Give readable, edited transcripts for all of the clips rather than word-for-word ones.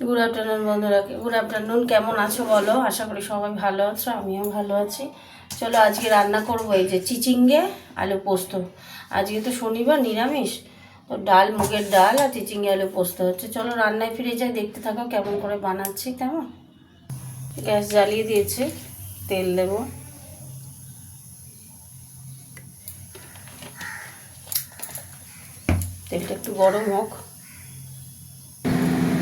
Good afternoon বন্ধুরা, good afternoon. কেমন আছো বলো? আশা করি সবাই ভালো আছো, আমিও ভালো আছি। চলো আজকে রান্না করবো এই যে চিচিঙ্গে আলু পোস্ত। আজকে তো শনিবার, নিরামিষ। তো ডাল, মুগের ডাল আর চিচিঙ্গে আলু পোস্ত হচ্ছে। চলো রান্নায় ফিরে যাই, দেখতে থাকো কেমন করে বানাচ্ছি। কেমন? গ্যাস জ্বালিয়ে দিয়েছি, তেল দেবো। তেলটা একটু গরম হোক।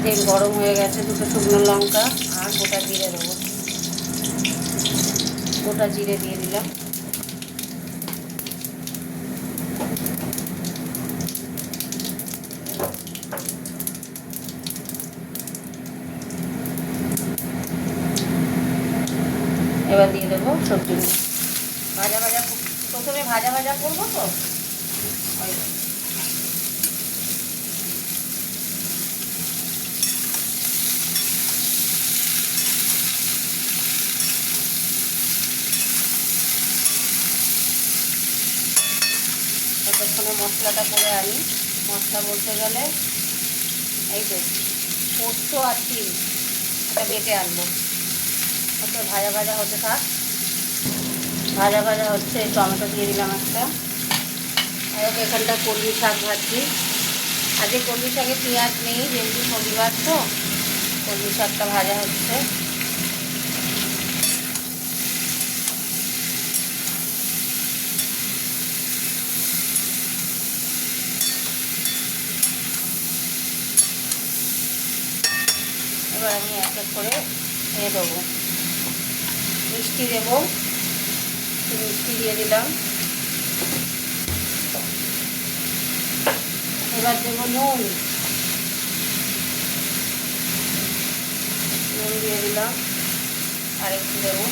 তেল গরম হয়ে গেছে, দুটো শুকনো লঙ্কা আর গোটা জিরে দেবো। গোটা জিরে দিয়ে দিলাম। এবার দিয়ে দেবো সবজিগুলো ভাজা ভাজা। প্রথমে ভাজা ভাজা করবো তো ওই ততক্ষণে মশলাটা করে আনি। মশলা বলতে গেলে এই যে পোস্ত আর তিল, এটা বেটে আনবো। ওটা ভাজা ভাজা হতে থাক। ভাজা ভাজা হচ্ছে, টমেটো দিয়ে দিলাম একটা। আর এখানটা কলমি শাক ভাজছি। আজকে কলমি শাকে পেঁয়াজ নেই, যেহেতু শনিবার তো কলমি শাকটা ভাজা হচ্ছে। এবার আমি এক এক করে দেবো। মিষ্টি দেবো, মিষ্টি দিয়ে দিলাম। এবার দেবো নুন, নুন দিয়ে দিলাম। আর একটু দেবো।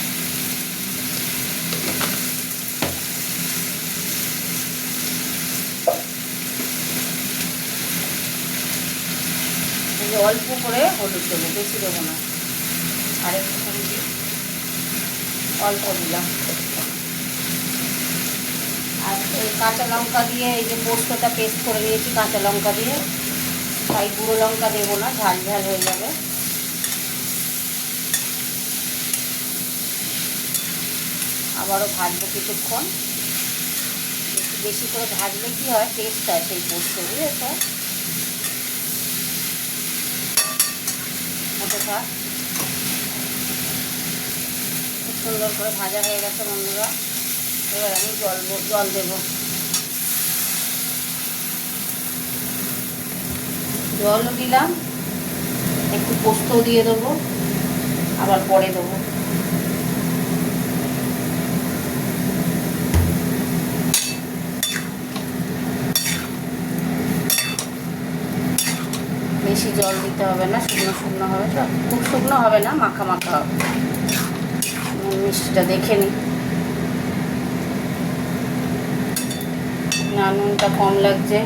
অল্প করে হলুদ দেবো, বেশি দেবো না। আর একটু হলুদ অল্প দিলাম। আর এই কাঁচা লঙ্কা দিয়ে এই যে পোস্তটা পেস্ট করে নিয়েছি কাঁচা লঙ্কা দিয়ে, তাই গুঁড়ো লঙ্কা দেবো না, ঝাল ঝাল হয়ে যাবে। আবারও ভাজবো কিছুক্ষণ। বেশি করে ভাজলে কি হয়, টেস্ট হয় সেই পোস্ত, বুঝেছো? মতো থাক। খুব সুন্দর করে ভাজা হয়ে গেছে বন্ধুরা। এবার আমি জল দেবো। জলও দিলাম, একটু পোস্তও দিয়ে দেবো, আবার পরে দেবো। বেশি জল দিতে হবে না, শুকনো শুকনো হবে তো, খুব শুকনো হবে না, মাখা মাখা হবে। মিষ্টিটা দেখে নিই, না নুনটা কম লাগছে।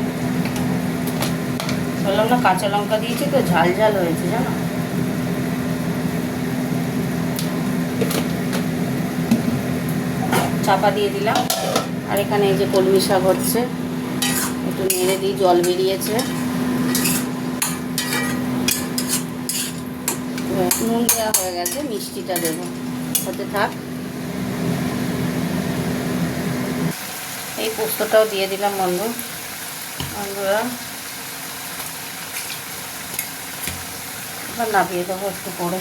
বললাম না কাঁচা লঙ্কা দিয়েছি তো, ঝাল ঝাল হয়েছে জানো। চাপা দিয়ে দিলাম। আর এখানে এই যে কলমি শাক হচ্ছে, একটু নেড়ে দিই, জল বেরিয়েছে। নুন দেওয়া হয়ে গেছে, মিষ্টিটা দেবো, হতে থাক। এই পোস্তটাও দিয়ে দিলাম বন্ধুরা। এবার নামিয়ে দেবো একটু পরে।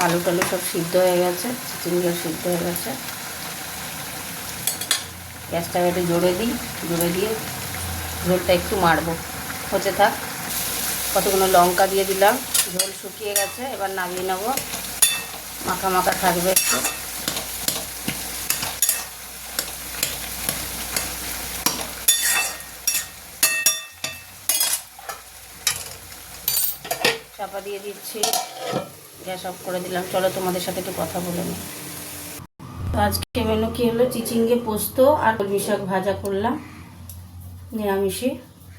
আলু টালু সব সিদ্ধ হয়ে গেছে, চিচিঙ্গা সিদ্ধ হয়ে গেছে। গ্যাসটা একটু জোরে দিয়ে ঝোলটা একটু মারবো, হতে থাক। কতগুলো লঙ্কা দিয়ে দিলাম, ঝোল শুকিয়ে গেছে। এবার নামিয়ে নেবো, মাখা মাখা থাকবে একটু। চাপা দিয়ে দিচ্ছি, গ্যাস অফ করে দিলাম। চলো তোমাদের সাথে একটু কথা বলে নিই। তো আজকে মেনু কি হলো, চিচিঙ্গে পোস্ত আর কলমি শাক ভাজা করলাম নিরামিষই।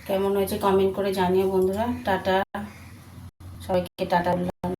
কেমন হয়েছে কমেন্ট করে জানিও বন্ধুরা। টাটা, সবাইকে টাটা বললাম।